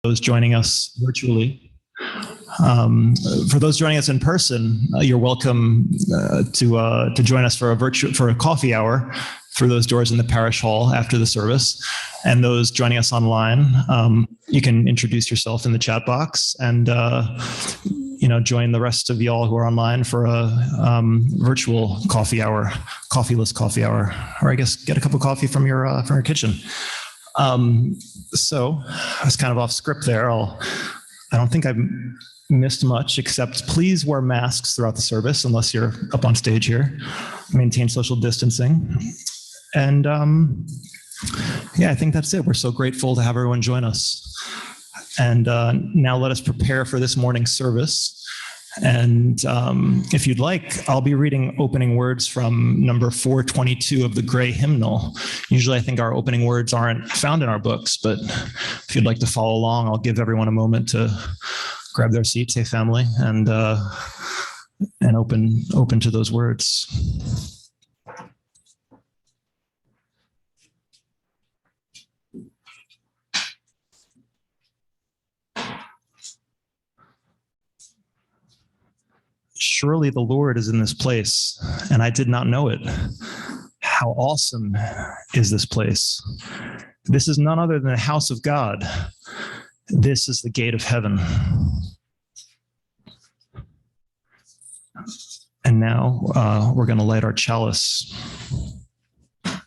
those joining us virtually. For those joining us in person, you're welcome to join us for a coffee hour through those doors in the parish hall after the service. And those joining us online, you can introduce yourself in the chat box and join the rest of y'all who are online for a virtual coffee hour, coffeeless coffee hour, or I guess get a cup of coffee from your kitchen. So I was kind of off script there. I don't think I've missed much, except please wear masks throughout the service unless you're up on stage here. Maintain social distancing. And I think that's it. We're so grateful to have everyone join us. And now let us prepare for this morning's service. And if you'd like, I'll be reading opening words from number 422 of the Gray Hymnal. Usually I think our opening words aren't found in our books, but if you'd like to follow along, I'll give everyone a moment to grab their seats, hey family, and open to those words. Surely the Lord is in this place, and I did not know it. How awesome is this place? This is none other than the house of God. This is the gate of heaven. And now we're going to light our chalice. You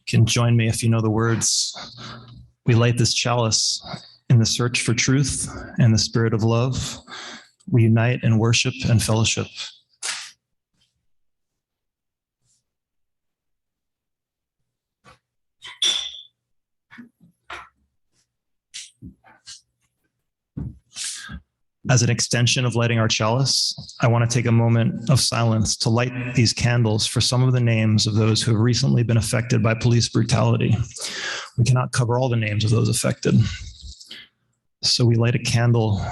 can join me if you know the words. We light this chalice in the search for truth and the spirit of love. We unite in worship and fellowship. As an extension of lighting our chalice, I want to take a moment of silence to light these candles for some of the names of those who have recently been affected by police brutality. We cannot cover all the names of those affected. So we light a candle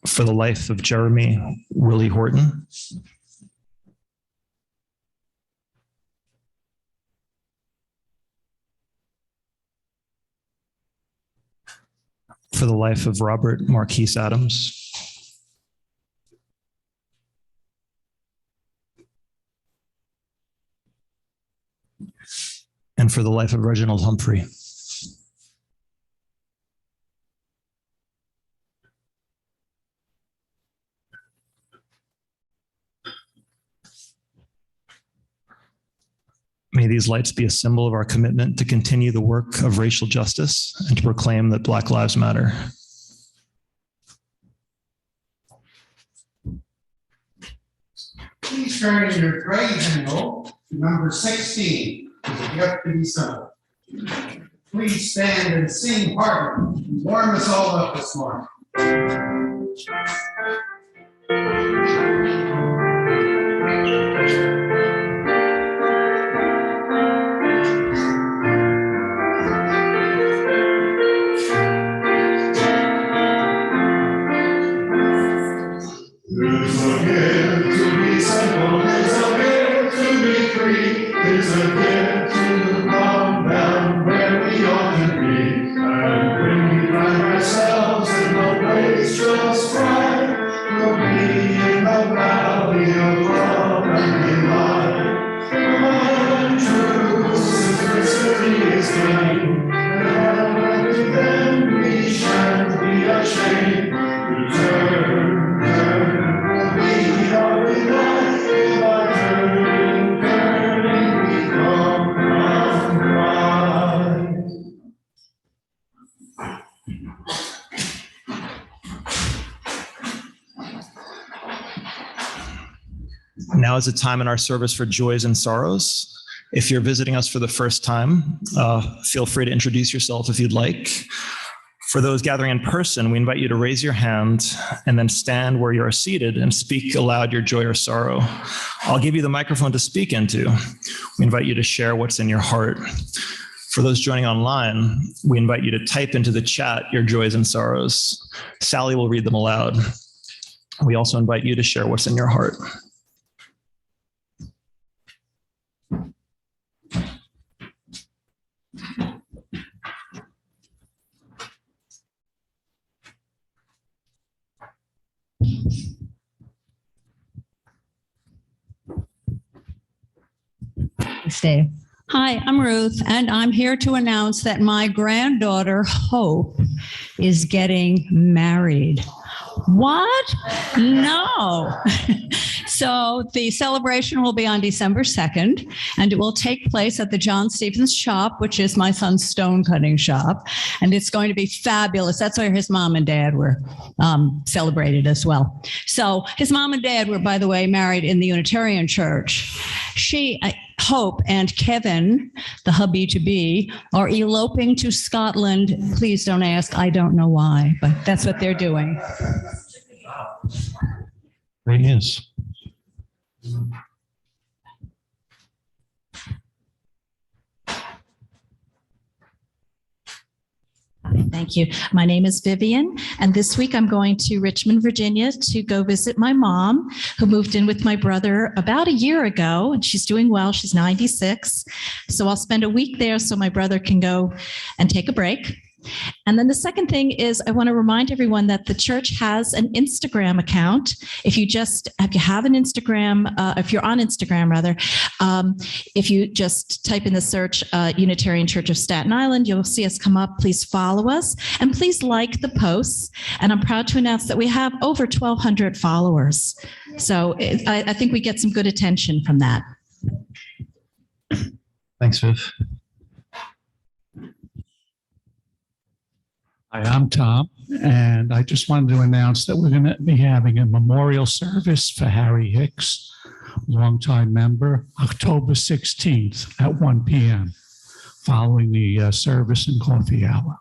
for the life of Jeremy Willie Horton, for the life of Robert Marquise Adams, and for the life of Reginald Humphrey. May these lights be a symbol of our commitment to continue the work of racial justice and to proclaim that Black Lives Matter. Please turn in your Gray Hymnal to number 16, is a gift to be sung. Please stand and sing heartily. Warm us all up this morning. Now is a time in our service for joys and sorrows. If you're visiting us for the first time, feel free to introduce yourself if you'd like. For those gathering in person, we invite you to raise your hand and then stand where you are seated and speak aloud your joy or sorrow. I'll give you the microphone to speak into. We invite you to share what's in your heart. For those joining online, we invite you to type into the chat your joys and sorrows. Sally will read them aloud. We also invite you to share what's in your heart. Thanks, Dave. Hi, I'm Ruth, and I'm here to announce that my granddaughter, Hope, is getting married. What? No. So the celebration will be on December 2nd, and it will take place at the John Stevens shop, which is my son's stone cutting shop. And it's going to be fabulous. That's where his mom and dad were celebrated as well. So his mom and dad were, by the way, married in the Unitarian Church. Hope and Kevin, the hubby-to-be, are eloping to Scotland. Please don't ask. I don't know why, but that's what they're doing. Great news. Thank you. My name is Vivian, and this week I'm going to Richmond, Virginia to go visit my mom, who moved in with my brother about a year ago, and she's doing well. She's 96. So I'll spend a week there so my brother can go and take a break. And then the second thing is I want to remind everyone that the church has an Instagram account. If you have an Instagram, if you're on Instagram rather, if you just type in the search Unitarian Church of Staten Island, you'll see us come up. Please follow us and please like the posts. And I'm proud to announce that we have over 1,200 followers. So I think we get some good attention from that. Thanks, Viv. Hi, I'm Tom, and I just wanted to announce that we're going to be having a memorial service for Harry Hicks, longtime member, October 16th at 1 p.m., following the service and coffee hour.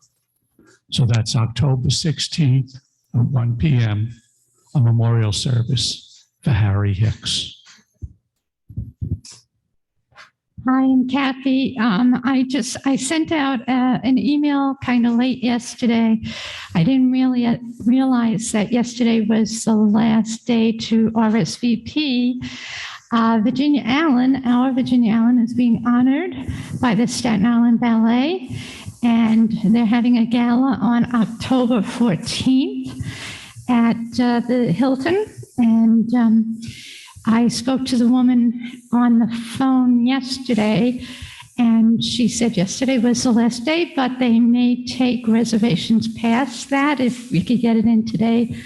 So that's October 16th at 1 p.m., a memorial service for Harry Hicks. Hi, I'm Kathy. I sent out an email kind of late yesterday. I didn't really realize that yesterday was the last day to RSVP. Virginia Allen is being honored by the Staten Island Ballet, and they're having a gala on October 14th at the Hilton. And I spoke to the woman on the phone yesterday, and she said yesterday was the last day, but they may take reservations past that if we could get it in today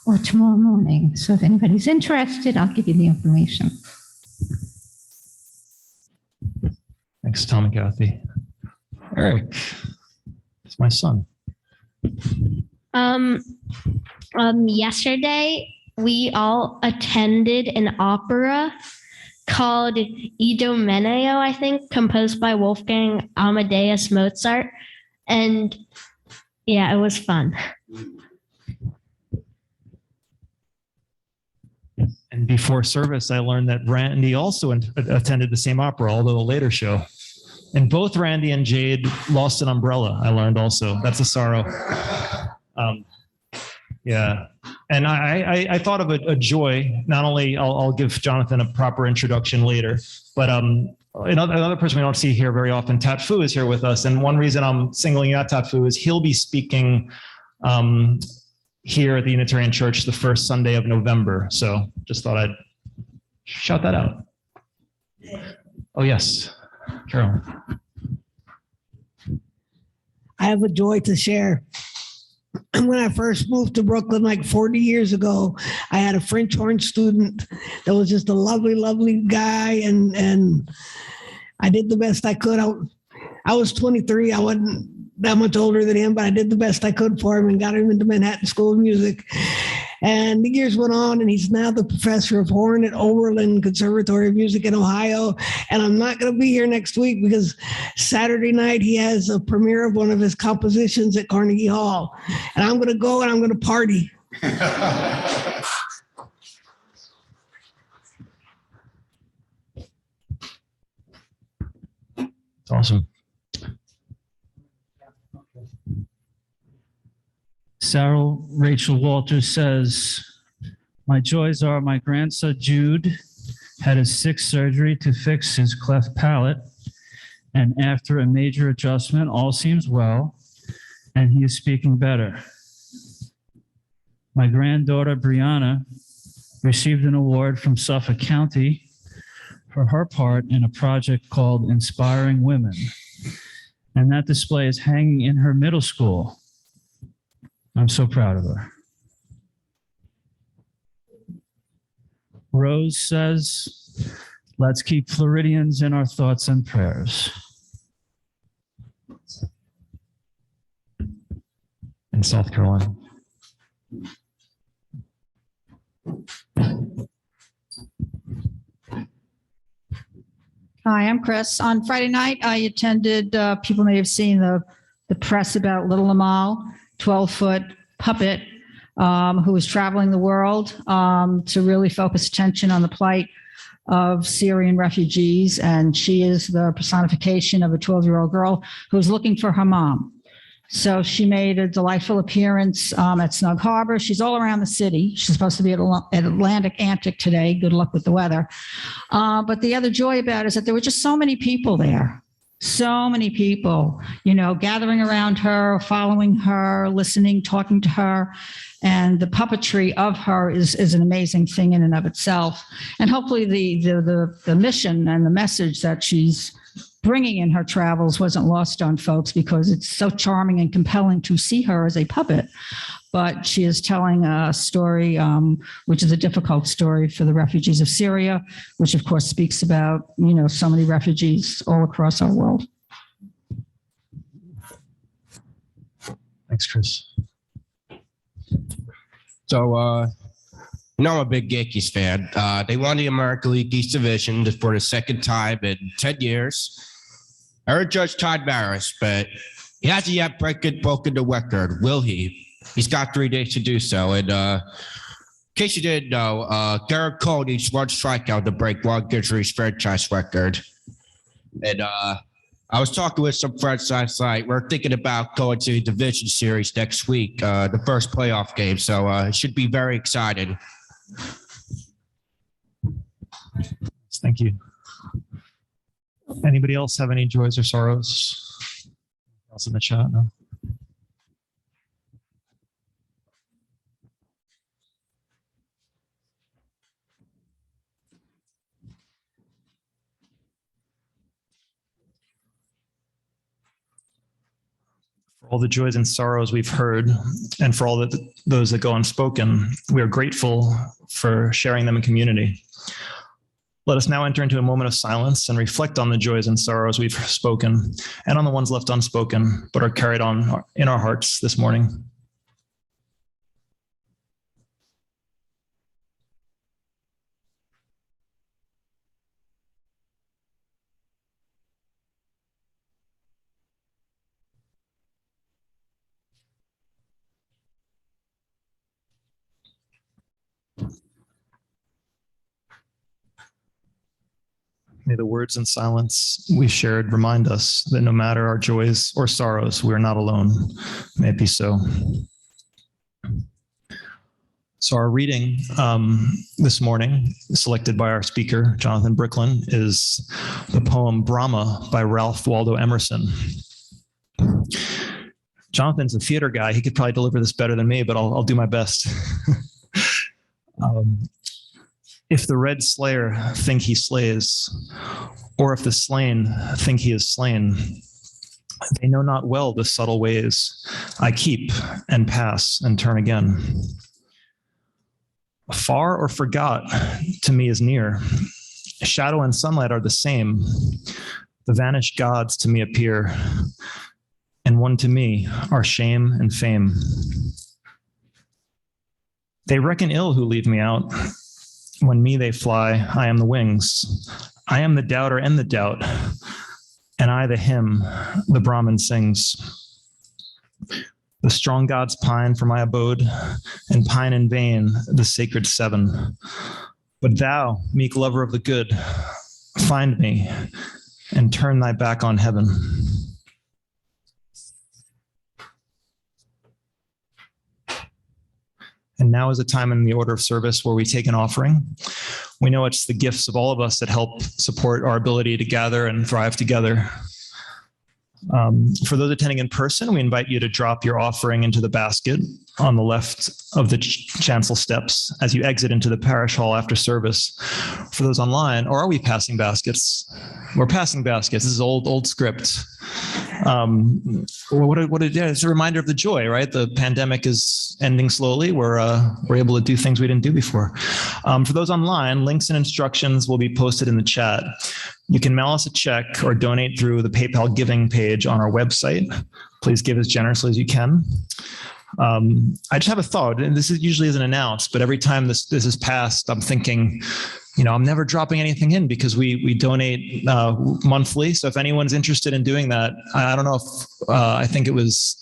or tomorrow morning. So if anybody's interested, I'll give you the information. Thanks, Tom and Kathy. Eric, it's my son. Yesterday, we all attended an opera called Idomeneo, I think, composed by Wolfgang Amadeus Mozart. And yeah, it was fun. And before service, I learned that Randy also attended the same opera, although a later show. And both Randy and Jade lost an umbrella, I learned also. That's a sorrow. Yeah. And I thought of a joy. Not only I'll give Jonathan a proper introduction later, but another person we don't see here very often, Tat Fu, is here with us. And one reason I'm singling out Tat Fu is he'll be speaking here at the Unitarian Church the first Sunday of November. So just thought I'd shout that out. Oh, yes, Carol. I have a joy to share. When I first moved to Brooklyn, like 40 years ago, I had a French horn student that was just a lovely, lovely guy. And I did the best I could. I was 23. I wasn't that much older than him, but I did the best I could for him and got him into Manhattan School of Music. And the years went on, and he's now the professor of horn at Oberlin Conservatory of Music in Ohio. And I'm not going to be here next week because Saturday night he has a premiere of one of his compositions at Carnegie Hall. And I'm going to go and I'm going to party. It's awesome. Sarah Rachel Walters says, my joys are my grandson Jude had his 6th surgery to fix his cleft palate, and after a major adjustment, all seems well, and he is speaking better. My granddaughter Brianna received an award from Suffolk County for her part in a project called Inspiring Women. And that display is hanging in her middle school. I'm so proud of her. Rose says, let's keep Floridians in our thoughts and prayers. In South Carolina. Hi, I'm Chris. On Friday night, I attended, people may have seen the press about Little Amal, 12-foot puppet, who was traveling the world to really focus attention on the plight of Syrian refugees. And she is the personification of a 12-year-old girl who was looking for her mom. So she made a delightful appearance at Snug Harbor. She's all around the city. She's supposed to be at Atlantic Antic today. Good luck with the weather. But the other joy about it is that there were just so many people there. So many people, gathering around her, following her, listening, talking to her. And the puppetry of her is an amazing thing in and of itself. And hopefully the mission and the message that she's bringing in her travels wasn't lost on folks, because it's so charming and compelling to see her as a puppet. But she is telling a story, which is a difficult story for the refugees of Syria, which of course speaks about, so many refugees all across our world. Thanks, Chris. So, I'm a big Yankees fan. They won the American League East Division for the second time in 10 years. I heard Judge Todd Maris, but he hasn't yet broken the record, will he? He's got 3 days to do so. And in case you didn't know, Garrett Cole needs 1 strikeout to break Ron Guidry's franchise record. And I was talking with some friends last night. We're thinking about going to the division series next week, the first playoff game. So it should be very exciting. Thank you. Anybody else have any joys or sorrows? Else in the chat? No. For all the joys and sorrows we've heard, and for all those that go unspoken, we are grateful for sharing them in community. Let us now enter into a moment of silence and reflect on the joys and sorrows we've spoken, and on the ones left unspoken, but are carried on in our hearts this morning. May the words and silence we shared remind us that no matter our joys or sorrows, we are not alone. May it be so. So our reading this morning, selected by our speaker, Jonathan Bricklin, is the poem Brahma by Ralph Waldo Emerson. Jonathan's a theater guy. He could probably deliver this better than me, but I'll do my best. If the red slayer think he slays, or if the slain think he is slain, they know not well the subtle ways I keep and pass and turn again. Far or forgot to me is near. Shadow and sunlight are the same. The vanished gods to me appear, and one to me are shame and fame. They reckon ill who leave me out. When me they fly, I am the wings. I am the doubter and the doubt, and I the hymn the Brahmin sings. The strong gods pine for my abode, and pine in vain the sacred 7. But thou, meek lover of the good, find me and turn thy back on heaven. And now is a time in the order of service where we take an offering. We know it's the gifts of all of us that help support our ability to gather and thrive together. For those attending in person, we invite you to drop your offering into the basket on the left of the chancel steps as you exit into the parish hall after service. For those online, or are we passing baskets? We're passing baskets. This is old script. It's a reminder of the joy, right? The pandemic is ending slowly. We're able to do things we didn't do before. For those online, links and instructions will be posted in the chat. You can mail us a check or donate through the PayPal giving page on our website. Please give as generously as you can. I just have a thought, and this usually isn't announced, but every time this is passed, I'm thinking, I'm never dropping anything in because we donate monthly. So if anyone's interested in doing that, I don't know if I think it was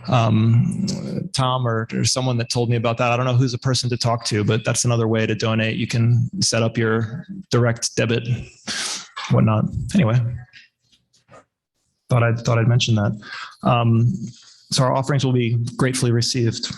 Tom or someone that told me about that. I don't know who's the person to talk to, but that's another way to donate. You can set up your direct debit, whatnot. Anyway, thought I'd mention that. So our offerings will be gratefully received.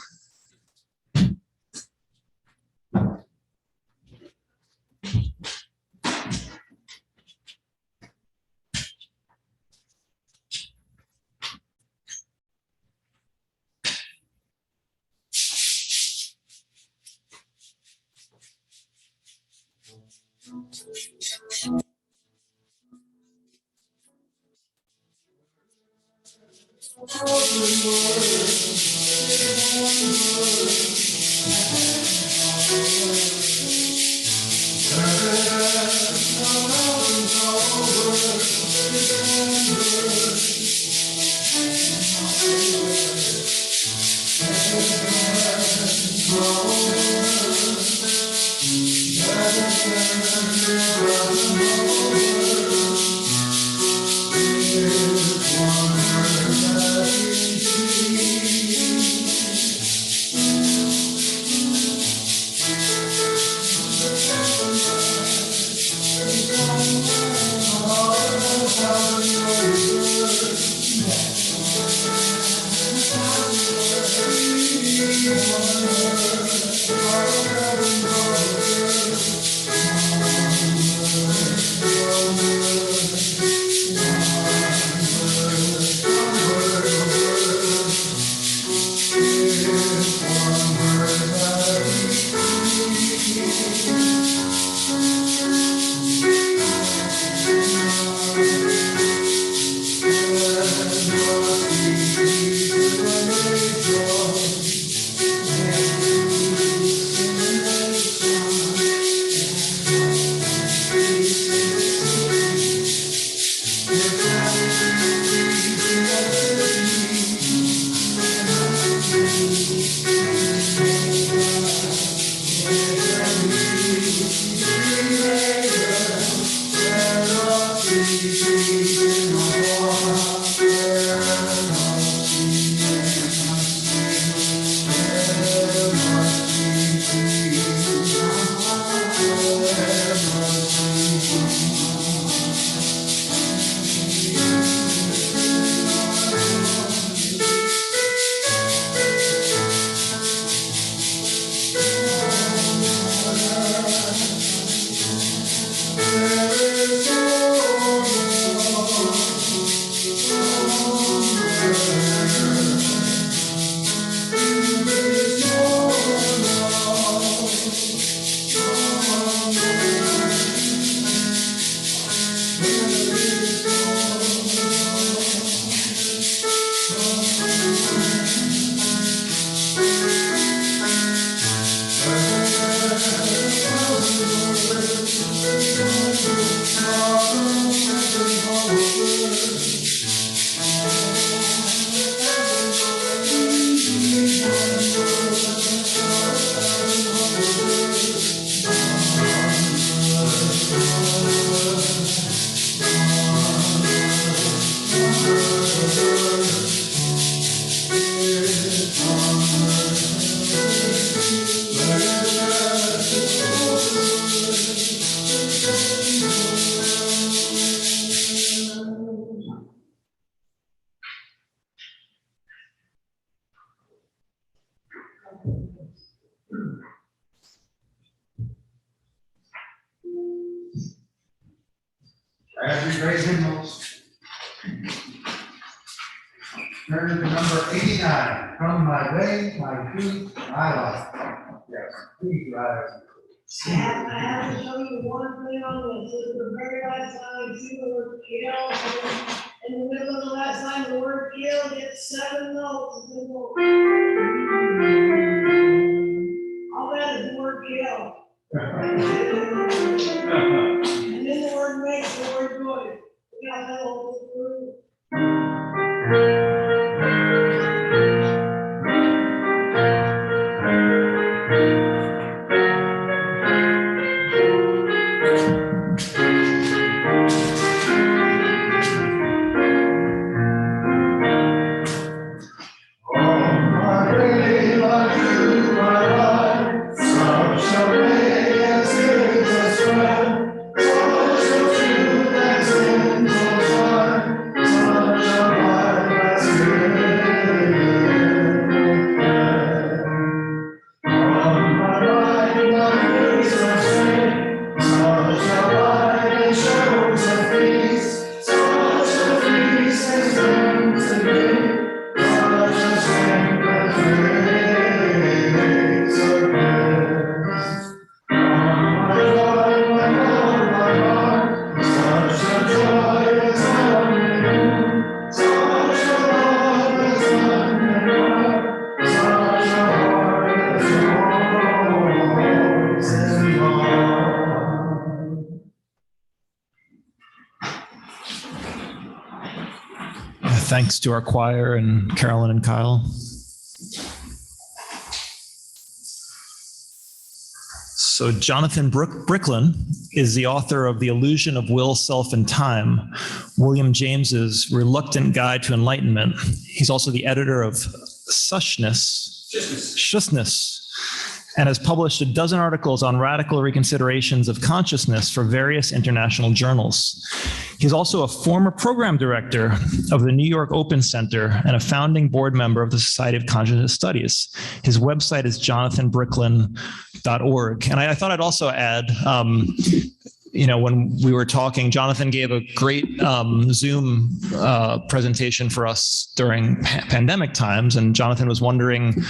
As we raise hymnals. Turn to number 89. From my way, my truth, my life. Yes, please rise. I have to show you one thing on this. This is the very last time you see the word kill. In the middle of the last line, the word kill gets 7 notes. All that is the word kill. And then the word makes the word good. We got that whole word. Thanks to our choir and Carolyn and Kyle. So Jonathan Bricklin is the author of The Illusion of Will, Self, and Time, William James's reluctant guide to enlightenment. He's also the editor of Shushness, and has published a dozen articles on radical reconsiderations of consciousness for various international journals. He's also a former program director of the New York Open Center and a founding board member of the Society of Consciousness Studies. His website is jonathanbricklin.org. And I thought I'd also add, when we were talking, Jonathan gave a great Zoom presentation for us during pandemic times. And Jonathan was wondering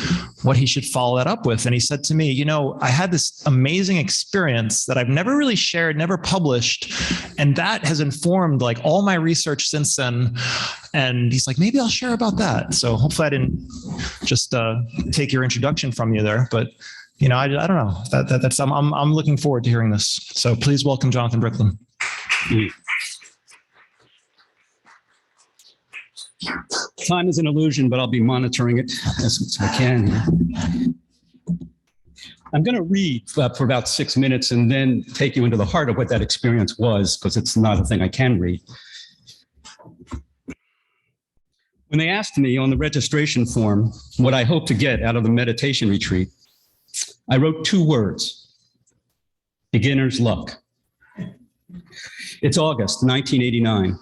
what he should follow that up with. And he said to me, I had this amazing experience that I've never really shared, never published. And that has informed like all my research since then. And he's like, maybe I'll share about that. So hopefully I didn't just take your introduction from you there, but I don't know. I'm looking forward to hearing this. So please welcome Jonathan Bricklin. Time is an illusion, but I'll be monitoring it as I can. I'm going to read for about 6 minutes and then take you into the heart of what that experience was, because it's not a thing I can read. When they asked me on the registration form what I hoped to get out of the meditation retreat, I wrote 2 words: beginner's luck. It's August 1989.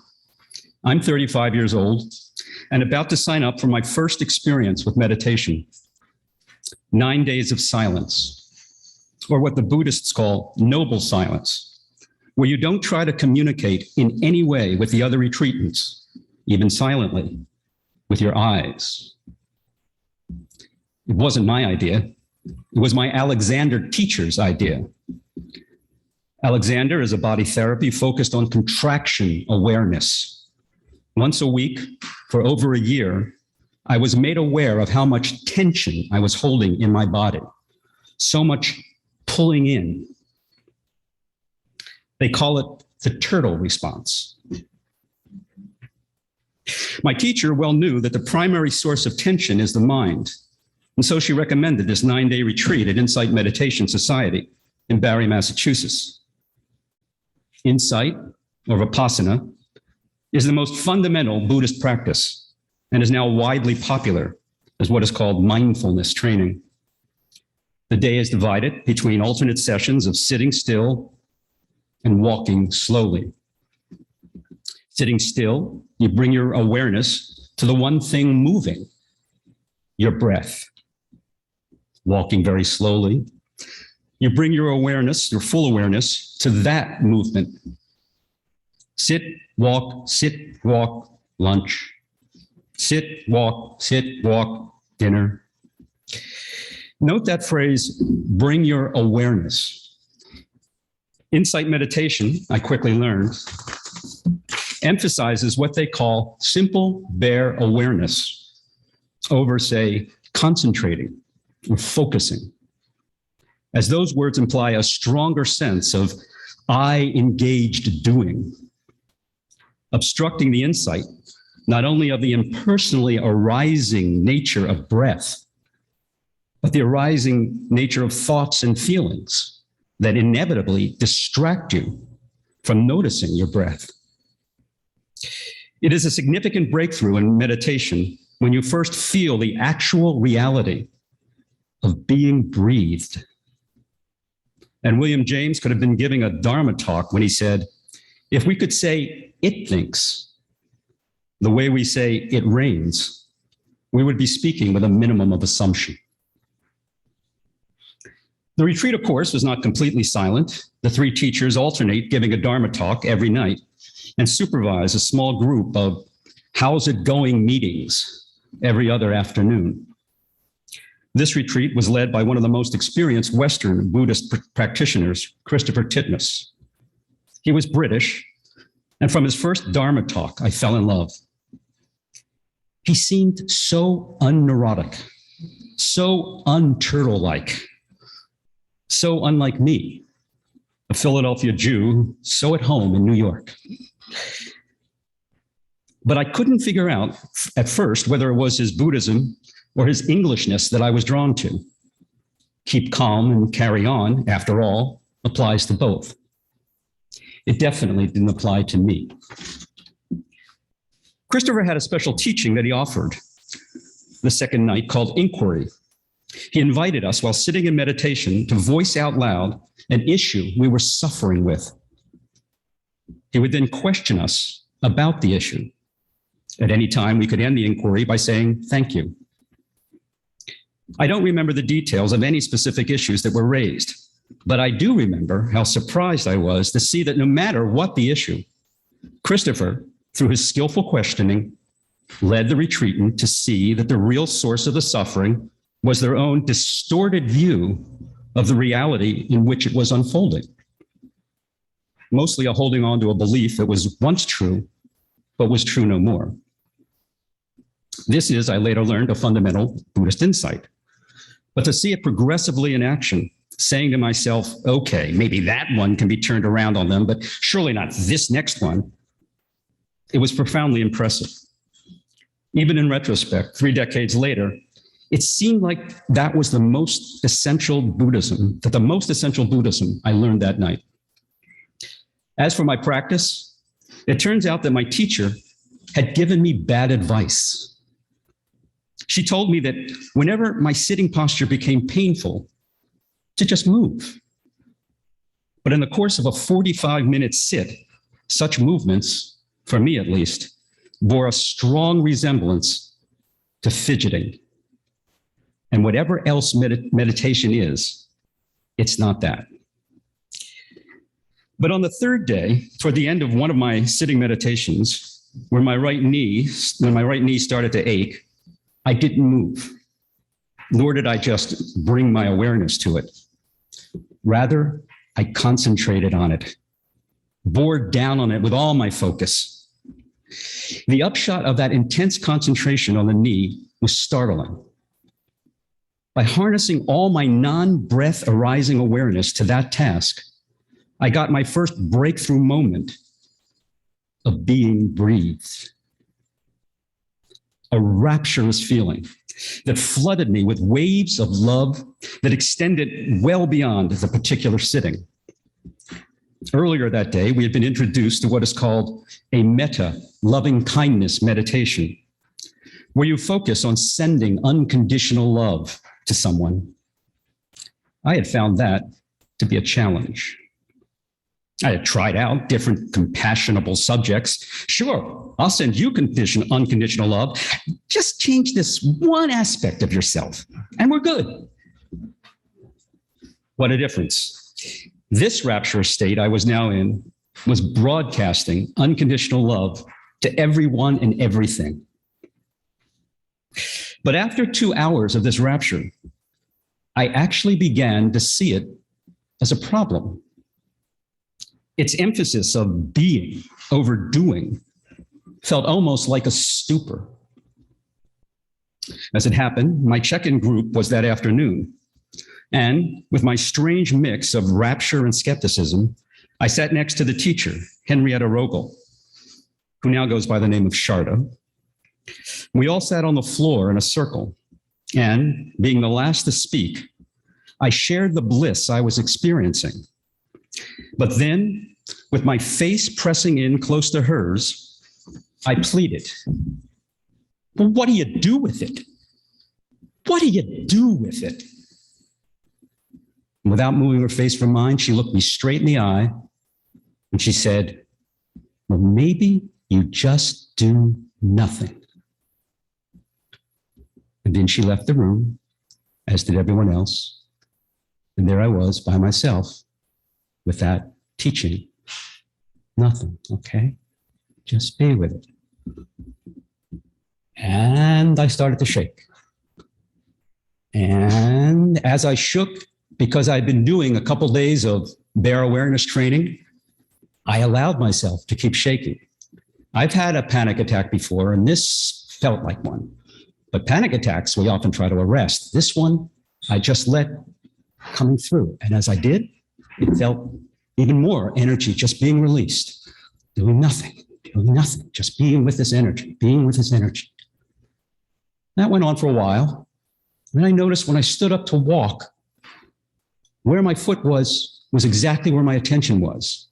I'm 35 years old and about to sign up for my first experience with meditation. 9 days of silence, or what the Buddhists call noble silence, where you don't try to communicate in any way with the other retreatants, even silently, with your eyes. It wasn't my idea. It was my Alexander teacher's idea. Alexander is a body therapy focused on contraction awareness. Once a week for over a year, I was made aware of how much tension I was holding in my body, so much pulling in. They call it the turtle response. My teacher well knew that the primary source of tension is the mind. And so she recommended this 9-day retreat at Insight Meditation Society in Barre, Massachusetts. Insight, or Vipassana, is the most fundamental Buddhist practice and is now widely popular as what is called mindfulness training. The day is divided between alternate sessions of sitting still and walking slowly. Sitting still, you bring your awareness to the one thing moving, your breath. Walking very slowly, you bring your awareness, your full awareness, to that movement. Sit, walk, lunch. Sit, walk, dinner. Note that phrase, bring your awareness. Insight meditation, I quickly learned, emphasizes what they call simple, bare awareness over, say, concentrating or focusing, as those words imply a stronger sense of I engaged doing, obstructing the insight not only of the impersonally arising nature of breath, but the arising nature of thoughts and feelings that inevitably distract you from noticing your breath. It is a significant breakthrough in meditation when you first feel the actual reality of being breathed. And William James could have been giving a Dharma talk when he said, if we could say it thinks the way we say it rains, we would be speaking with a minimum of assumption. The retreat, of course, was not completely silent. The three teachers alternate giving a Dharma talk every night and supervise a small group of how's it going meetings every other afternoon. This retreat was led by one of the most experienced Western Buddhist practitioners, Christopher Titmuss. He was British, and from his first Dharma talk, I fell in love. He seemed so unneurotic, so un-turtle-like, so unlike me, a Philadelphia Jew, so at home in New York. But I couldn't figure out at first whether it was his Buddhism or his Englishness that I was drawn to. Keep calm and carry on, after all, applies to both. It definitely didn't apply to me. Christopher had a special teaching that he offered the second night called Inquiry. He invited us while sitting in meditation to voice out loud an issue we were suffering with. He would then question us about the issue. At any time, we could end the inquiry by saying, thank you. I don't remember the details of any specific issues that were raised, but I do remember how surprised I was to see that no matter what the issue, Christopher, through his skillful questioning, led the retreatant to see that the real source of the suffering was their own distorted view of the reality in which it was unfolding. Mostly a holding on to a belief that was once true, but was true no more. This is, I later learned, a fundamental Buddhist insight. But to see it progressively in action, saying to myself, okay, maybe that one can be turned around on them, but surely not this next one, it was profoundly impressive. Even in retrospect, 3 decades later, it seemed like that was the most essential Buddhism I learned that night. As for my practice, it turns out that my teacher had given me bad advice. She told me that whenever my sitting posture became painful, to just move. But in the course of a 45-minute sit, such movements, for me at least, bore a strong resemblance to fidgeting. And whatever else meditation is, it's not that. But on the third day, toward the end of one of my sitting meditations, when my right knee started to ache, I didn't move, nor did I just bring my awareness to it. Rather, I concentrated on it, bore down on it with all my focus. The upshot of that intense concentration on the knee was startling. By harnessing all my non-breath arising awareness to that task, I got my first breakthrough moment of being breathed. A rapturous feeling that flooded me with waves of love that extended well beyond the particular sitting. Earlier that day, we had been introduced to what is called a metta, loving kindness meditation, where you focus on sending unconditional love to someone. I had found that to be a challenge. I had tried out different compassionable subjects. Sure, I'll send you unconditional love. Just change this one aspect of yourself, and we're good. What a difference. This rapturous state I was now in was broadcasting unconditional love to everyone and everything. But after 2 hours of this rapture, I actually began to see it as a problem. Its emphasis of being, overdoing, felt almost like a stupor. As it happened, my check-in group was that afternoon. And with my strange mix of rapture and skepticism, I sat next to the teacher, Henrietta Rogel, who now goes by the name of Sharda. We all sat on the floor in a circle, and being the last to speak, I shared the bliss I was experiencing. But then, with my face pressing in close to hers, I pleaded, "Well, what do you do with it? What do you do with it?" Without moving her face from mine, she looked me straight in the eye and she said, "Well, maybe you just do nothing." And then she left the room, as did everyone else. And there I was by myself with that teaching. Nothing, okay? Just be with it. And I started to shake. And as I shook, because I'd been doing a couple days of bare awareness training, I allowed myself to keep shaking. I've had a panic attack before, and this felt like one. But panic attacks, we often try to arrest. This one, I just let coming through. And as I did, it felt even more energy just being released, doing nothing, just being with this energy, being with this energy. That went on for a while. And I noticed when I stood up to walk, where my foot was exactly where my attention was.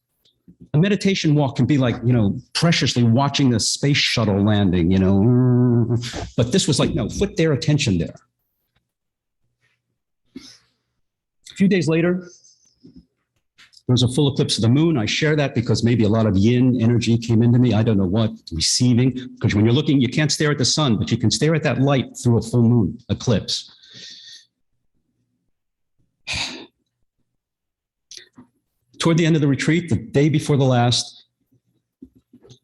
A meditation walk can be like, preciously watching the space shuttle landing, but this was like, no, foot there, attention there. A few days later, there was a full eclipse of the moon. I share that because maybe a lot of yin energy came into me. I don't know what, receiving, because when you're looking, you can't stare at the sun, but you can stare at that light through a full moon eclipse. Toward the end of the retreat, the day before the last,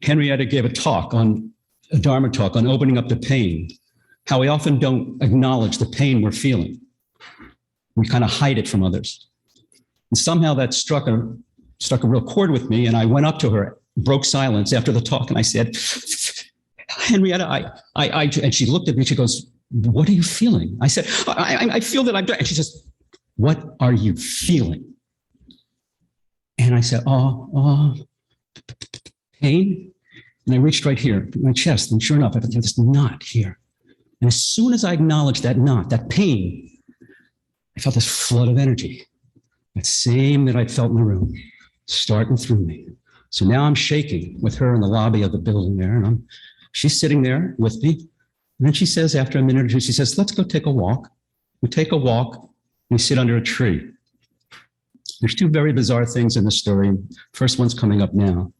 Henrietta gave a Dharma talk on opening up to pain, how we often don't acknowledge the pain we're feeling. We kind of hide it from others. And somehow that struck a real chord with me, and I went up to her, broke silence after the talk, and I said, "Henrietta, and she looked at me, she goes, "What are you feeling?" I said, I feel that I'm dying. And she says, "What are you feeling?" And I said, pain. And I reached right here, my chest, and sure enough, I felt this knot here. And as soon as I acknowledged that knot, that pain, I felt this flood of energy, that same that I felt in the room, starting through me. So now I'm shaking with her in the lobby of the building there, and she's sitting there with me. And then she says, after a minute or two, she says, "Let's go take a walk." We take a walk, we sit under a tree. There's two very bizarre things in the story. First one's coming up now.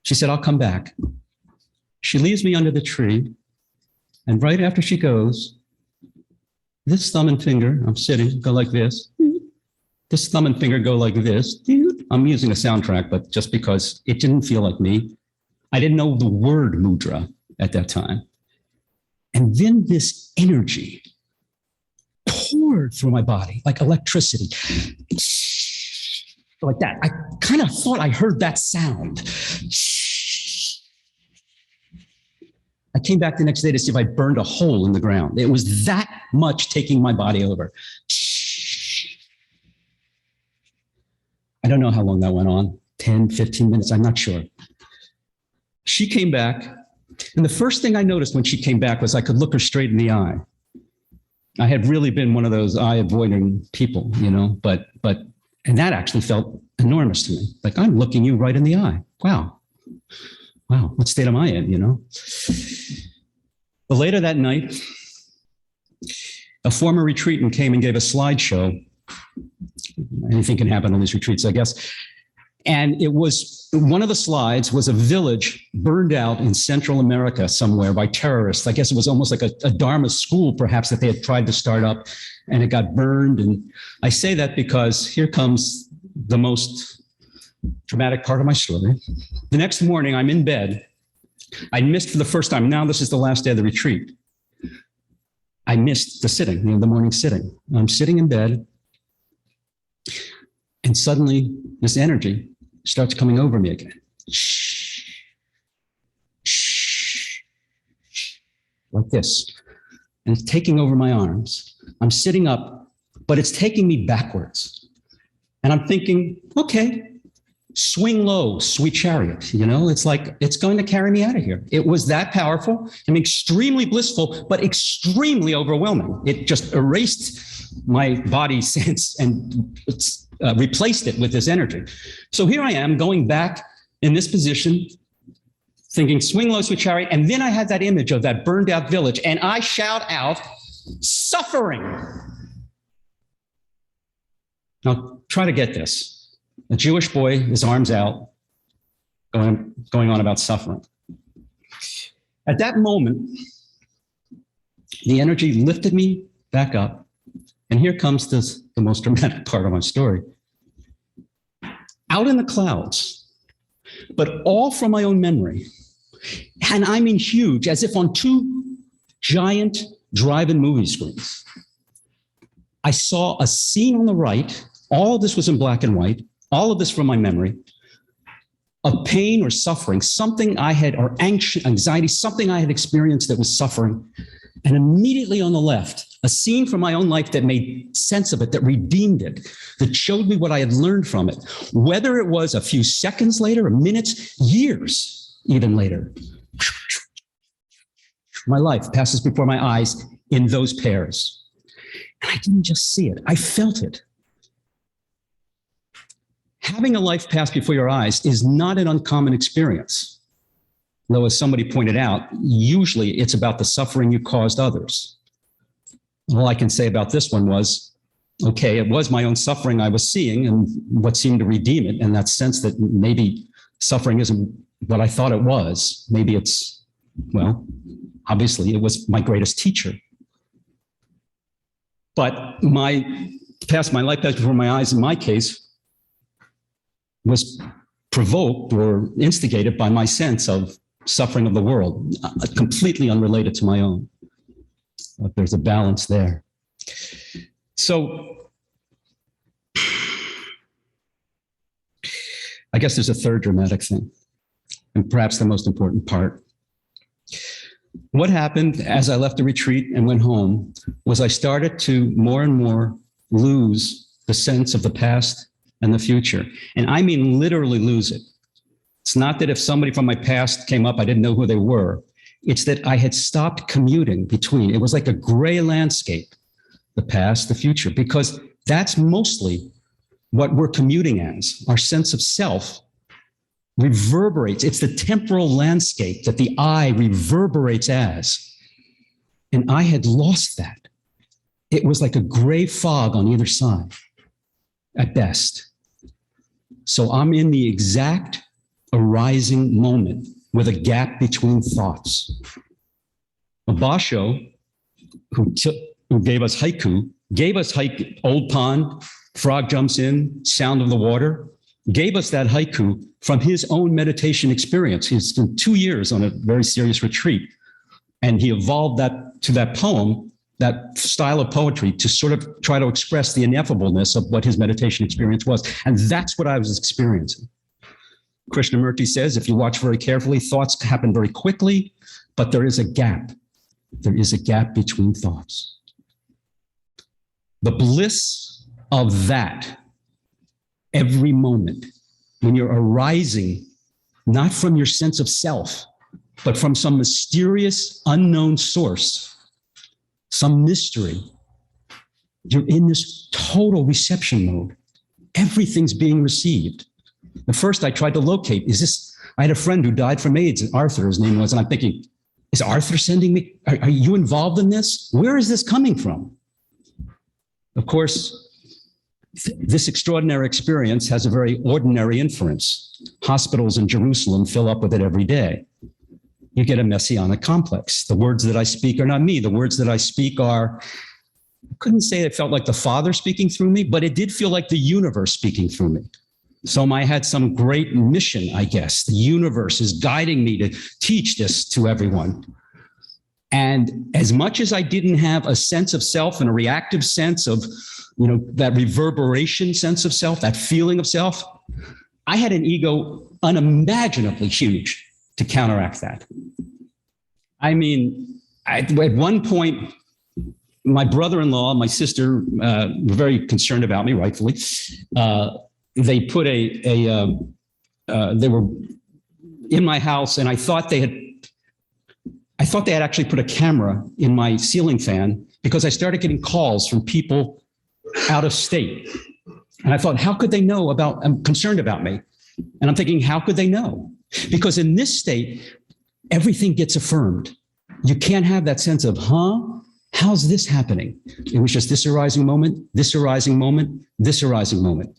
She said, "I'll come back." She leaves me under the tree. And right after she goes, this thumb and finger, I'm sitting, go like this. This thumb and finger go like this. I'm using a soundtrack, but just because it didn't feel like me. I didn't know the word mudra at that time. And then this energy poured through my body like electricity. Like that. I kind of thought I heard that sound. I came back the next day to see if I burned a hole in the ground. It was that much taking my body over. I don't know how long that went on, 10, 15 minutes, I'm not sure. She came back, and the first thing I noticed when she came back was I could look her straight in the eye. I had really been one of those eye-avoiding people, and that actually felt enormous to me. Like, I'm looking you right in the eye. Wow, what state am I in, But later that night, a former retreatant came and gave a slideshow. Anything can happen on these retreats, I guess. And it was, one of the slides was a village burned out in Central America somewhere by terrorists. I guess it was almost like a Dharma school, perhaps, that they had tried to start up, and it got burned. And I say that because here comes the most dramatic part of my story. The next morning, I'm in bed. I missed for the first time. Now this is the last day of the retreat. I missed the sitting, the morning sitting. I'm sitting in bed, and suddenly this energy starts coming over me again. Shh, shh, like this. And it's taking over my arms. I'm sitting up, but it's taking me backwards. And I'm thinking, okay, swing low, sweet chariot. It's like, it's going to carry me out of here. It was that powerful and extremely blissful, but extremely overwhelming. It just erased my body sense and replaced it with this energy. So here I am going back in this position, thinking swing low, sweet chariot. And then I had that image of that burned out village, and I shout out, suffering. Now try to get this. A Jewish boy, his arms out, going on about suffering. At that moment, the energy lifted me back up. And here comes the most dramatic part of my story. Out in the clouds, but all from my own memory. And I mean huge, as if on two giant drive-in movie screens. I saw a scene on the right. All of this was in black and white. All of this from my memory of pain or suffering, something I had, or anxiety, something I had experienced that was suffering. And immediately on the left, a scene from my own life that made sense of it, that redeemed it, that showed me what I had learned from it. Whether it was a few seconds later, or minutes, years even later. My life passes before my eyes in those pairs. And I didn't just see it, I felt it. Having a life pass before your eyes is not an uncommon experience. Though, as somebody pointed out, usually it's about the suffering you caused others. All I can say about this one was, okay, it was my own suffering I was seeing and what seemed to redeem it, in that sense that maybe suffering isn't what I thought it was. Maybe it's, well, obviously it was my greatest teacher. But my life passed before my eyes in my case was provoked or instigated by my sense of suffering of the world, completely unrelated to my own. But there's a balance there. So I guess there's a third dramatic thing, and perhaps the most important part. What happened as I left the retreat and went home was I started to more and more lose the sense of the past and the future. And I mean literally lose it. It's not that if somebody from my past came up, I didn't know who they were. It's that I had stopped commuting between. It was like a gray landscape, the past, the future, because that's mostly what we're commuting as. Our sense of self reverberates. It's the temporal landscape that the I reverberates as. And I had lost that. It was like a gray fog on either side, at best. So I'm in the exact arising moment with a gap between thoughts. Basho, who gave us haiku, Old Pond, Frog Jumps In, Sound of the Water, gave us that haiku from his own meditation experience. He's spent 2 years on a very serious retreat, and he evolved that to that poem, that style of poetry, to sort of try to express the ineffableness of what his meditation experience was. And that's what I was experiencing. Krishnamurti says, if you watch very carefully, thoughts happen very quickly, but there is a gap. There is a gap between thoughts. The bliss of that, every moment, when you're arising, not from your sense of self, but from some mysterious, unknown source, some mystery, you're in this total reception mode. Everything's being received. At first, I tried to locate, I had a friend who died from AIDS, and Arthur, his name was, and I'm thinking, is Arthur sending me? Are you involved in this? Where is this coming from? Of course, this extraordinary experience has a very ordinary inference. Hospitals in Jerusalem fill up with it every day. You get a messianic complex. The words that I speak are not me. The words that I speak are, I couldn't say it felt like the Father speaking through me, but it did feel like the universe speaking through me. So I had some great mission, I guess. The universe is guiding me to teach this to everyone. And And as much as I didn't have a sense of self and a reactive sense of, that reverberation sense of self, that feeling of self, I had an ego unimaginably huge to counteract that. I mean, at one point, my brother-in-law, my sister were very concerned about me, rightfully. They put they were in my house, and I thought they had actually put a camera in my ceiling fan because I started getting calls from people out of state. And I thought, how could they know I'm concerned about me? And I'm thinking, how could they know? Because in this state, everything gets affirmed. You can't have that sense of, how's this happening? It was just this arising moment, this arising moment, this arising moment.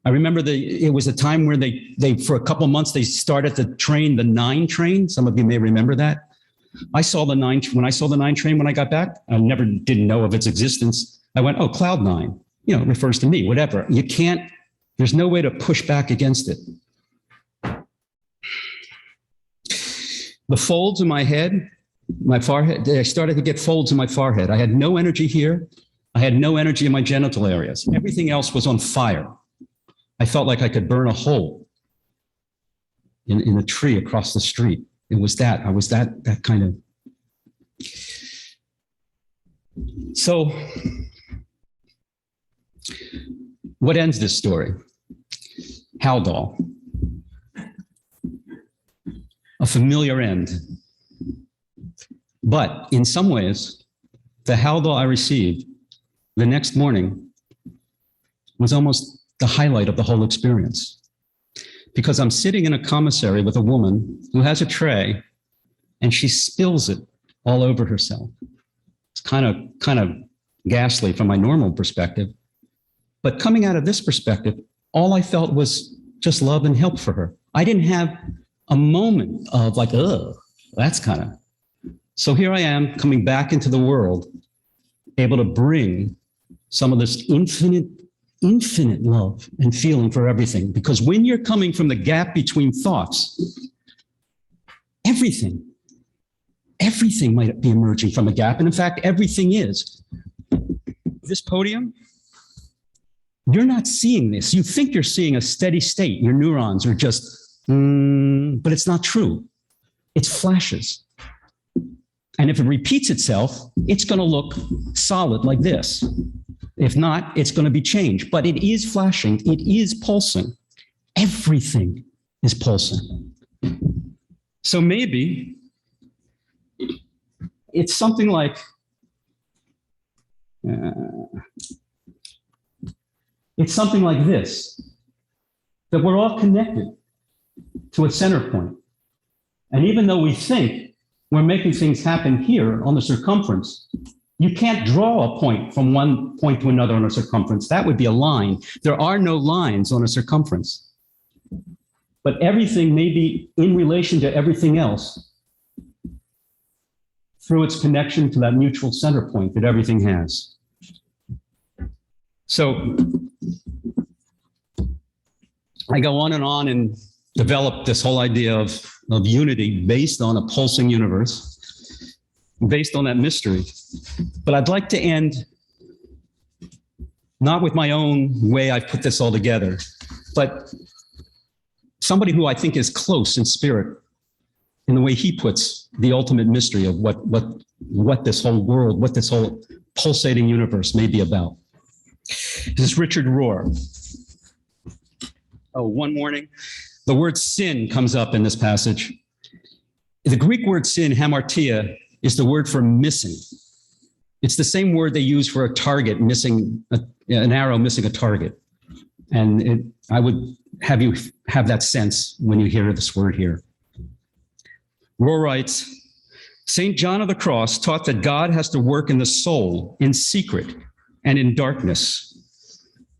I remember it was a time where they for a couple months, they started the 9 train. Some of you may remember that. When I saw the 9 train when I got back, I didn't know of its existence. I went, oh, Cloud 9, it refers to me, whatever. There's no way to push back against it. The folds in my head, my forehead, I started to get folds in my forehead. I had no energy here. I had no energy in my genital areas. Everything else was on fire. I felt like I could burn a hole in a tree across the street. It was that. I was that kind of. So, what ends this story? Haldol. A familiar end. But in some ways, the Haldol I received the next morning was almost the highlight of the whole experience. Because I'm sitting in a commissary with a woman who has a tray and she spills it all over herself. It's kind of ghastly from my normal perspective. But coming out of this perspective, all I felt was just love and help for her. I didn't have a moment of like, that's kind of. So here I am coming back into the world, able to bring some of this infinite love and feeling for everything. Because when you're coming from the gap between thoughts, everything might be emerging from a gap. And in fact, everything is. This podium, you're not seeing this. You think you're seeing a steady state. Your neurons are just, but it's not true. It's flashes. And if it repeats itself, it's going to look solid like this. If not, it's going to be changed. But it is flashing. It is pulsing. Everything is pulsing. So maybe it's something like, this, that we're all connected to a center point. And even though we think we're making things happen here on the circumference, you can't draw a point from one point to another on a circumference. That would be a line. There are no lines on a circumference. But everything may be in relation to everything else through its connection to that mutual center point that everything has. So I go on and develop this whole idea of unity based on a pulsing universe, based on that mystery. But I'd like to end not with my own way I've put this all together, but somebody who I think is close in spirit in the way he puts the ultimate mystery of what this whole world, what this whole pulsating universe may be about. This is Richard Rohr. Oh, one morning, the word sin comes up in this passage. The Greek word sin, hamartia, is the word for missing. It's the same word they use for a target missing, an arrow missing a target. And I would have you have that sense when you hear this word here. Rohr writes, St. John of the Cross taught that God has to work in the soul in secret and in darkness.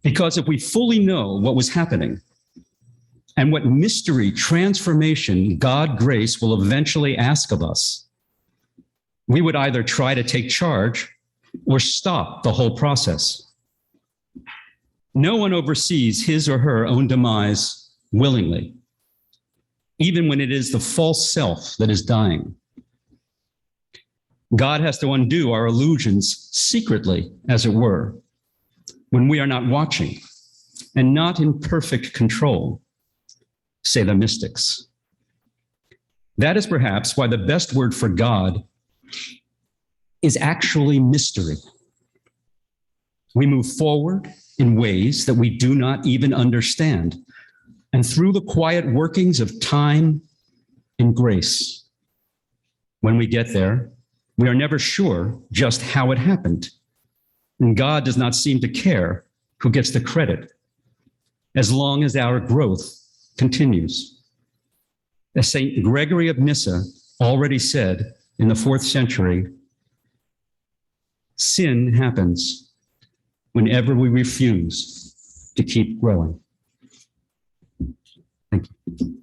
Because if we fully know what was happening and what mystery, transformation, God grace will eventually ask of us, we would either try to take charge or stop the whole process. No one oversees his or her own demise willingly, even when it is the false self that is dying. God has to undo our illusions secretly, as it were, when we are not watching and not in perfect control, say the mystics. That is perhaps why the best word for God is actually mystery. We move forward in ways that we do not even understand, and through the quiet workings of time and grace. When we get there, we are never sure just how it happened. And God does not seem to care who gets the credit, as long as our growth continues. As St. Gregory of Nyssa already said in the 4th century, sin happens whenever we refuse to keep growing. Thank you.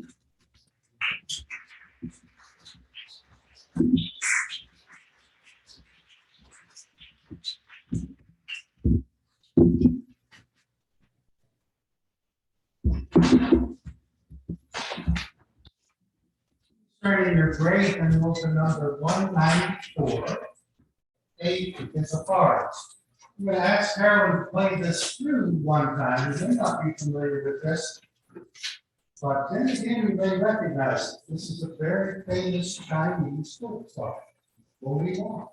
Turn in your grade and open number 194. 8 is a forest. I'm going to ask Carolyn to play this through one time. You may not be familiar with this, but then again, you may recognize it. This is a very famous Chinese folk song. Moving on.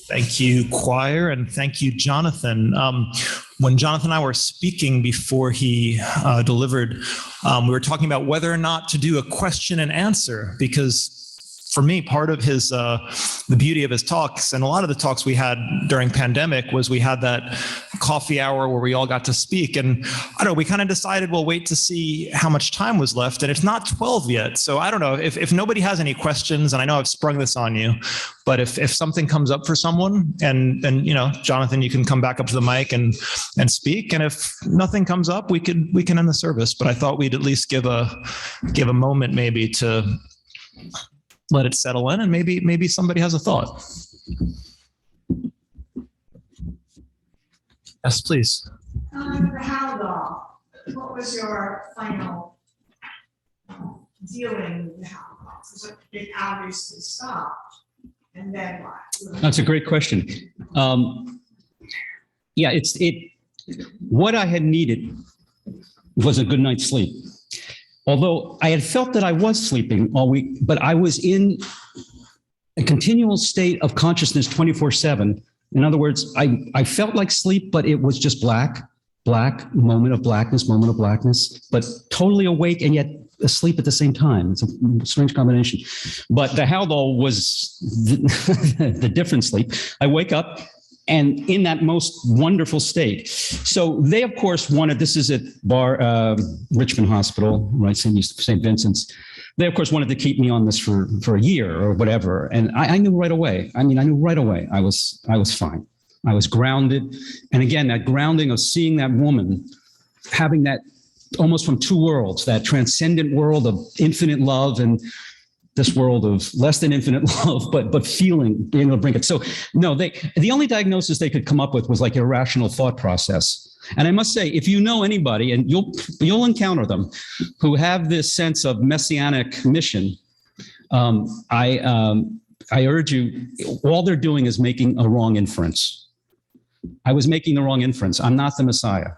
Thank you, choir, and thank you, Jonathan. When Jonathan and I were speaking before he delivered, we were talking about whether or not to do a question and answer, because for me, part of his the beauty of his talks, and a lot of the talks we had during pandemic, was we had that coffee hour where we all got to speak. And I don't know, we kind of decided we'll wait to see how much time was left, and it's not 12 yet. So I don't know if nobody has any questions, and I know I've sprung this on you, but if something comes up for someone, and you know, Jonathan, you can come back up to the mic and speak. And if nothing comes up, we can end the service. But I thought we'd at least give a moment maybe to let it settle in, and maybe somebody has a thought. Yes, please. The Haldol, what was your final dealing with the Haldol? Because it obviously stopped, and then what? That's a great question. Yeah, what I had needed was a good night's sleep. Although I had felt that I was sleeping all week, but I was in a continual state of consciousness 24/7. In other words, I felt like sleep, but it was just black, moment of blackness, but totally awake and yet asleep at the same time. It's a strange combination. But the Haldol was the different sleep. I wake up and in that most wonderful state. So they, of course, wanted, this is at Richmond Hospital, right, St. Vincent's. They, of course, wanted to keep me on this for a year or whatever. And I knew right away. I knew right away I was fine. I was grounded. And again, that grounding of seeing that woman, having that almost from two worlds, that transcendent world of infinite love and this world of less than infinite love, but being able to bring it. So no, the only diagnosis they could come up with was like irrational thought process. And I must say, if you know anybody, and you'll encounter them, who have this sense of messianic mission, I urge you, all they're doing is making a wrong inference. I was making the wrong inference. I'm not the Messiah,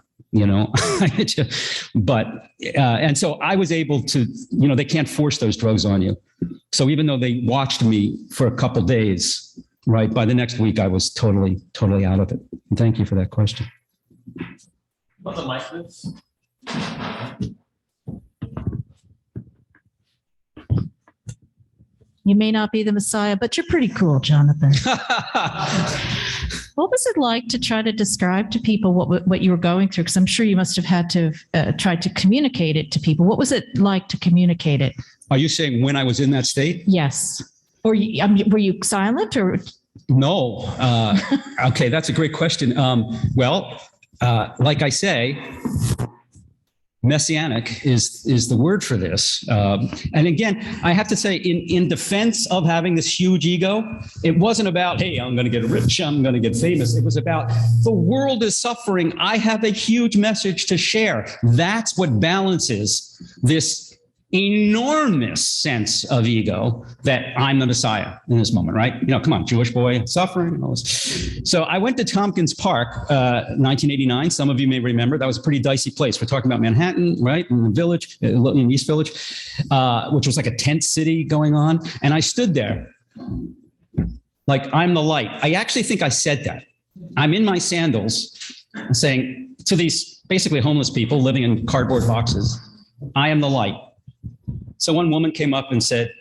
but, and so I was able to, they can't force those drugs on you. So even though they watched me for a couple days, right, by the next week, I was totally out of it. And thank you for that question. What the mic is? You may not be the Messiah, but you're pretty cool, Jonathan. What was it like to try to describe to people what you were going through? Because I'm sure you must have had to try to communicate it to people. What was it like to communicate it? Are you saying when I was in that state? Yes. Or were you silent or? No. Okay, that's a great question. Like I say, messianic is the word for this. And again, I have to say, in defense of having this huge ego, it wasn't about, hey, I'm going to get rich, I'm going to get famous. It was about the world is suffering. I have a huge message to share. That's what balances this enormous sense of ego that I'm the Messiah in this moment, right? Come on, Jewish boy, suffering. So I went to Tompkins Park, 1989. Some of you may remember that was a pretty dicey place. We're talking about Manhattan, right? In the village, in East Village, which was like a tent city going on. And I stood there like, I'm the light. I actually think I said that. I'm in my sandals saying to these basically homeless people living in cardboard boxes, I am the light. So one woman came up and said,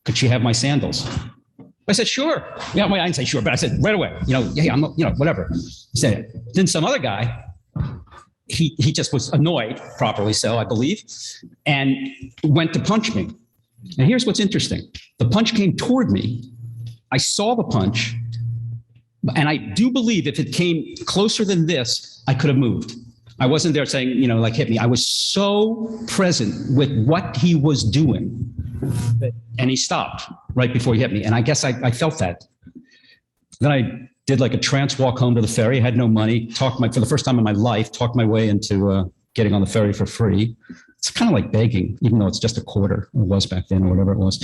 could she have my sandals? I said, sure. Yeah, well, I didn't say sure, but I said right away, hey, I'm, whatever. Said it. Then some other guy, he just was annoyed, properly so, I believe, and went to punch me. And here's what's interesting. The punch came toward me. I saw the punch, and I do believe if it came closer than this, I could have moved. I wasn't there saying, like, hit me. I was so present with what he was doing. And he stopped right before he hit me. And I guess I felt that. Then I did like a trance walk home to the ferry. I had no money. For the first time in my life, talked my way into getting on the ferry for free. It's kind of like begging, even though it's just a quarter. It was back then or whatever it was.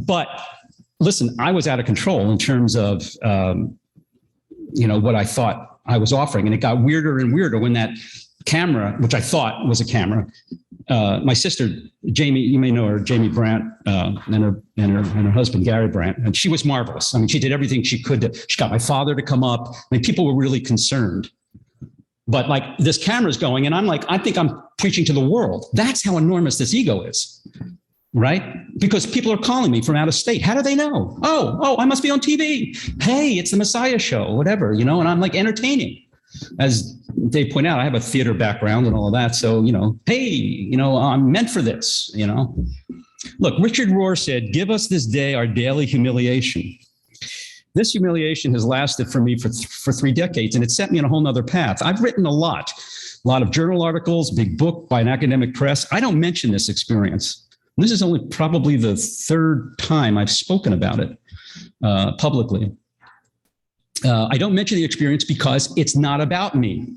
But listen, I was out of control in terms of, what I thought I was offering. And it got weirder and weirder when that camera, which I thought was a camera, my sister, Jamie, you may know her, Jamie Brandt, and her husband, Gary Brandt, and she was marvelous. I mean, she did everything she could. She got my father to come up. I mean, people were really concerned. But like this camera's going, and I'm like, I think I'm preaching to the world. That's how enormous this ego is, right? Because people are calling me from out of state. How do they know? Oh, I must be on TV. Hey, it's the Messiah show, whatever, and I'm like entertaining. As Dave pointed out, I have a theater background and all of that. So, hey, I'm meant for this, Look, Richard Rohr said, give us this day our daily humiliation. This humiliation has lasted for me for 3 decades, and it set me on a whole nother path. I've written a lot of journal articles, big book by an academic press. I don't mention this experience. This is only probably the 3rd time I've spoken about it publicly. I don't mention the experience because it's not about me.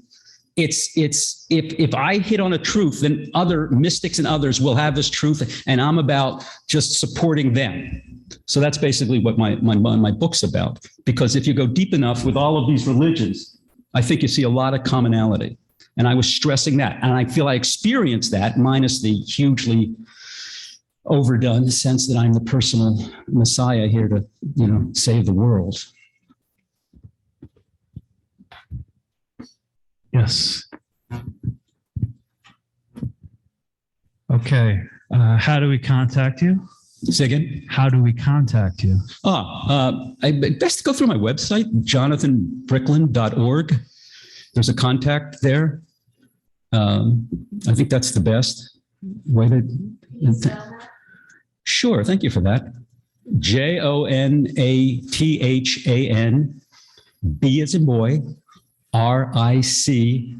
if I hit on a truth, then other mystics and others will have this truth, and I'm about just supporting them. So that's basically what my book's about. Because if you go deep enough with all of these religions, I think you see a lot of commonality. And I was stressing that, and I feel I experienced that, minus the hugely overdone sense that I'm the personal Messiah here to, save the world. Yes. Okay. How do we contact you? Say again? How do we contact you? Best to go through my website, jonathanbricklin.org. There's a contact there. I think that's the best way to. Sure. Thank you for that. JONATHAN, B as in boy, RICKLIN.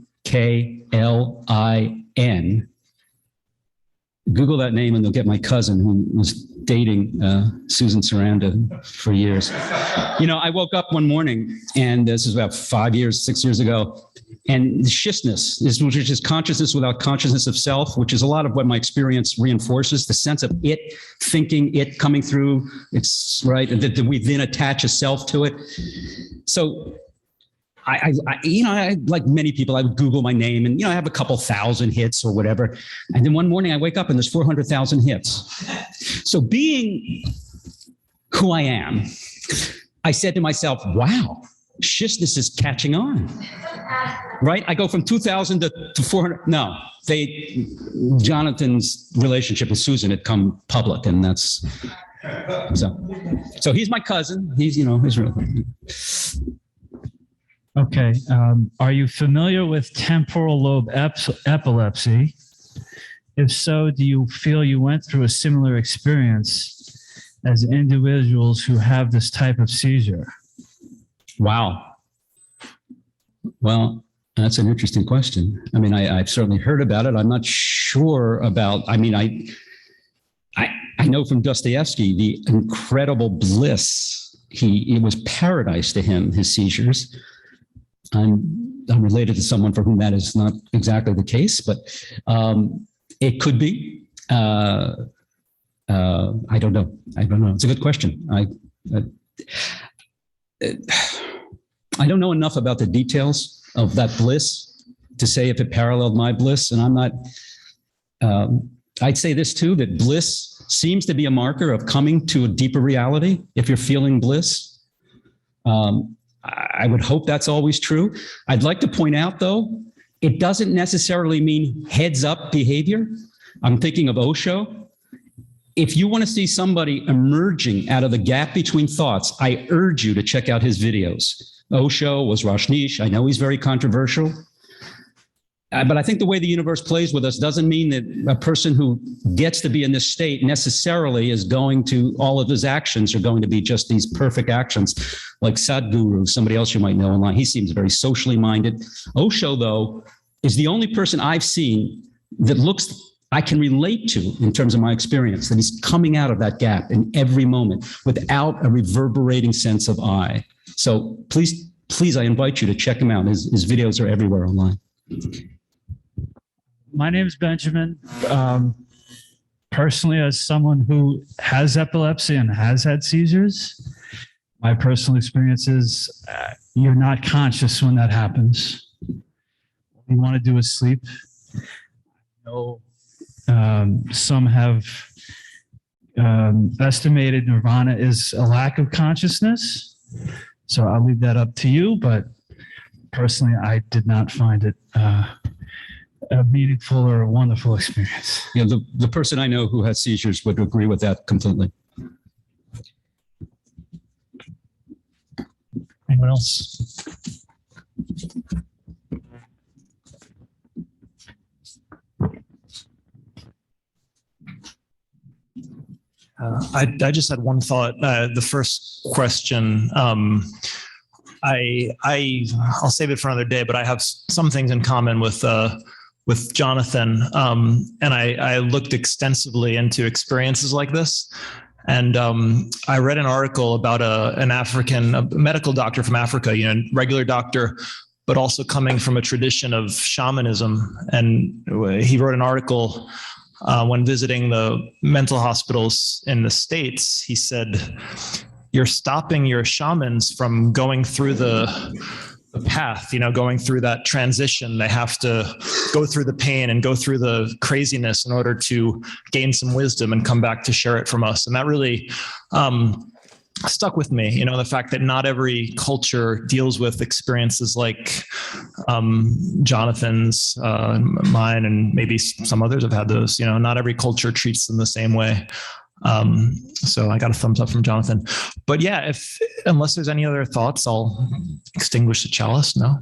Google that name and they'll get my cousin who was dating Susan Sarandon for years. I woke up one morning, and this is about 6 years ago, and schismus, which is consciousness without consciousness of self, which is a lot of what my experience reinforces, the sense of it, thinking, it coming through, it's right, and that we then attach a self to it. So I like many people, I would Google my name and, I have a couple thousand hits or whatever. And then one morning I wake up and there's 400,000 hits. So being who I am, I said to myself, wow, schismus is catching on, right? I go from 2,000 to 400. No, Jonathan's relationship with Susan had come public, and that's, so he's my cousin. He's, he's really. Okay. Are you familiar with temporal lobe epilepsy? If so, do you feel you went through a similar experience as individuals who have this type of seizure? Wow. Well, that's an interesting question. I mean, I've certainly heard about it. I'm not sure about, I know from Dostoevsky, the incredible bliss. It was paradise to him, his seizures. I'm related to someone for whom that is not exactly the case, but it could be. I don't know. It's a good question. I don't know enough about the details of that bliss to say if it paralleled my bliss, and I'm not. I'd say this too, that bliss seems to be a marker of coming to a deeper reality. If you're feeling bliss. I would hope that's always true. I'd like to point out, though, it doesn't necessarily mean heads up behavior. I'm thinking of Osho. If you want to see somebody emerging out of the gap between thoughts, I urge you to check out his videos. Osho was Rajneesh. I know he's very controversial. But I think the way the universe plays with us doesn't mean that a person who gets to be in this state necessarily is going to, all of his actions are going to be just these perfect actions, like Sadhguru, somebody else you might know online. He seems very socially minded. Osho, though, is the only person I've seen that I can relate to in terms of my experience, that he's coming out of that gap in every moment without a reverberating sense of I. So please, I invite you to check him out. His videos are everywhere online. My name is Benjamin. Personally, as someone who has epilepsy and has had seizures, my personal experience is you're not conscious when that happens. What you want to do is sleep. Some have estimated nirvana is a lack of consciousness. So I'll leave that up to you. But personally, I did not find it a meaningful or a wonderful experience. Yeah, the person I know who has seizures would agree with that completely. Anyone else? I just had one thought. The first question, I'll save it for another day, but I have some things in common with Jonathan. And I looked extensively into experiences like this. And I read an article about a medical doctor from Africa, regular doctor, but also coming from a tradition of shamanism. And he wrote an article when visiting the mental hospitals in the States. He said, you're stopping your shamans from going through the path, going through that transition. They have to go through the pain and go through the craziness in order to gain some wisdom and come back to share it from us. And that really stuck with me, the fact that not every culture deals with experiences like Jonathan's, mine, and maybe some others have had those. Not every culture treats them the same way. So I got a thumbs up from Jonathan. But yeah, unless there's any other thoughts, I'll extinguish the chalice. No.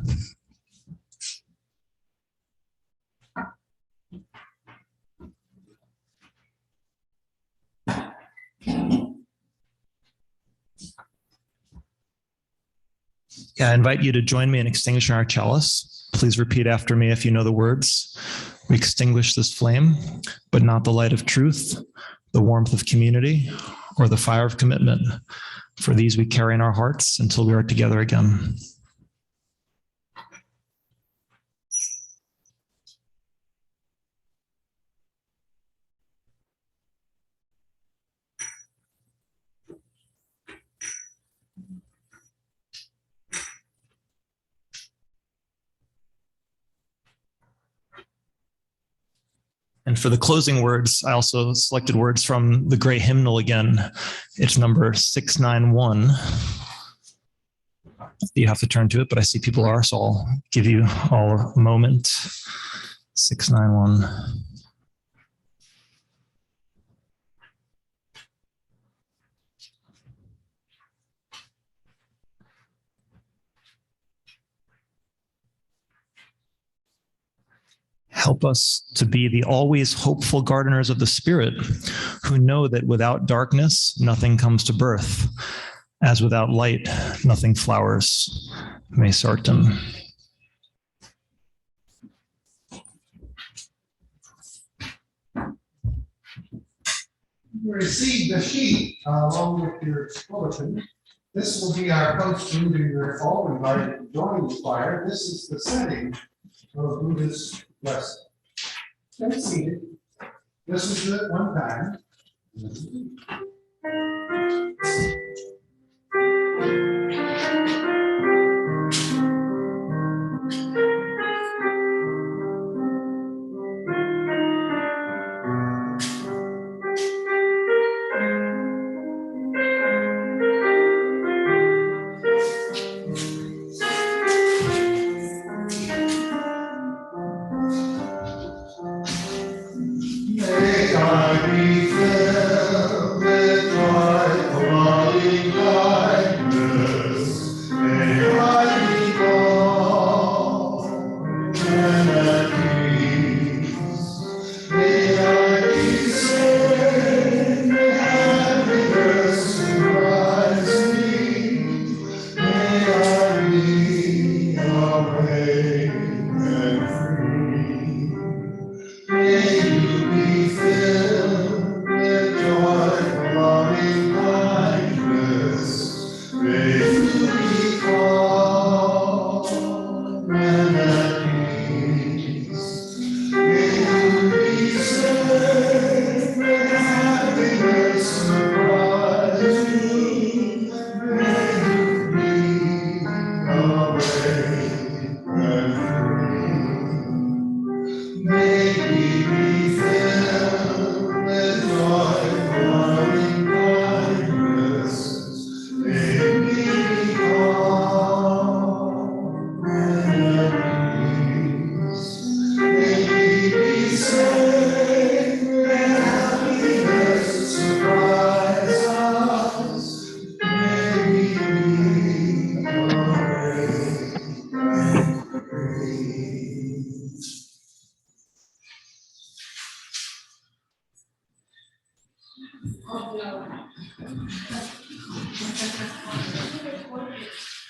Yeah, I invite you to join me in extinguishing our chalice. Please repeat after me if you know the words. We extinguish this flame, but not the light of truth, the warmth of community, or the fire of commitment. For these we carry in our hearts until we are together again. And for the closing words, I also selected words from the Gray Hymnal again. It's number 691. You have to turn to it, but I see people are, so I'll give you all a moment. 691. Help us to be the always hopeful gardeners of the Spirit, who know that without darkness, nothing comes to birth, as without light, nothing flowers. Me sartem. You received the sheet along with your bulletin. This will be our post-moving your all invited to join the choir. This is the setting of Buddha's lesson. Stay seated. This is it one time.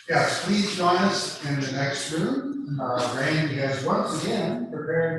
Yes, please join us in the next room. Randy has once again prepared